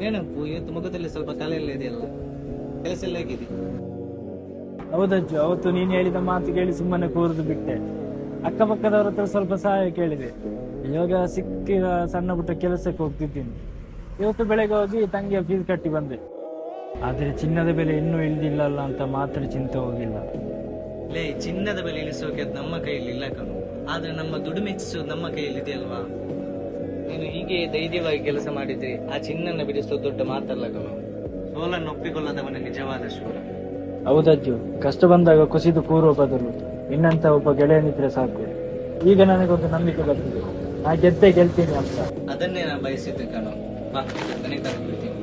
ಏನಪ್ಪು ಇವತ್ತು ಮುಖದಲ್ಲಿ ಸ್ವಲ್ಪ ಕಲೆ ಎಲ್ಲ ಇದೆಯಲ್ಲ, ಕೆಲಸ ಎಲ್ಲ ಹೇಗಿದೆ? ಹೌದಜ್ಜು, ಅವತ್ತು ನೀನು ಹೇಳಿದ ಮಾತು ಕೇಳಿ ಸುಮ್ಮನೆ ಕೂರಿದು ಬಿಟ್ಟೆ. ಅಕ್ಕಪಕ್ಕದವ್ರ ಹತ್ರ ಸ್ವಲ್ಪ ಸಹಾಯ ಕೇಳಿದೆ. ಇವಾಗ ಸಿಕ್ಕಿದ ಸಣ್ಣ ಪುಟ್ಟ ಕೆಲಸಕ್ಕೆ ಹೋಗ್ತಿದ್ದೀನಿ. ಇವತ್ತು ಬೆಳಗ್ಗೆ ಹೋಗಿ ತಂಗಿಯ ಫೀಸ್ ಕಟ್ಟಿ ಬಂದೆ. ಆದ್ರೆ ಚಿನ್ನದ ಬೆಲೆ ಇನ್ನೂ ಇಳಿದಿಲ್ಲಲ್ಲ ಅಂತ ಮಾತ್ರ ಚಿಂತೆ ಹೋಗಿಲ್ಲ. ಲೇ, ಚಿನ್ನದ ಬೆಲೆ ಇಳಿಸೋಕೆ ಅದು ನಮ್ಮ ಕೈಯಲ್ಲಿ ಇಲ್ಲ ಕಣು, ಆದ್ರೆ ನಮ್ಮ ದುಡಿಮೆ ಹೆಚ್ಚಿಸೋದು ನಮ್ಮ ಕೈಯಲ್ಲಿ ಇದೆಯಲ್ವಾ? ನೀನು ಹೀಗೆ ಧೈರ್ಯವಾಗಿ ಕೆಲಸ ಮಾಡಿದ್ರೆ ಆ ಚಿನ್ನನ ಬಿಡಿಸೋದು ದೊಡ್ಡ ಮಾತಲ್ಲ ಕಣು. ಸೋಲನ್ನು ಒಪ್ಪಿಕೊಳ್ಳದವನ ನಿಜವಾದ ಶೂರ. ಹೌದಜ್ಜು, ಕಷ್ಟ ಬಂದಾಗ ಕುಸಿದು ಕೂರುವ ಬದಲು ಇನ್ನಂತ ಒಬ್ಬ ಗೆಳೆಯನಿದ್ರೆ ಸಾಕು. ಈಗ ನನಗೊಂದು ನಂಬಿಕೆ ಬರ್ತಿದೆ, ನಾ ಗೆದ್ದೇ ಗೆಲ್ತೀನಿ ಅಂತ. ಅದನ್ನೇ ನಾನು ಬಯಸಿದ್ದೆ ಕಣು. ಬಾ, ನನಗೆ ತಂದು ಬಿಡ್ತೀನಿ.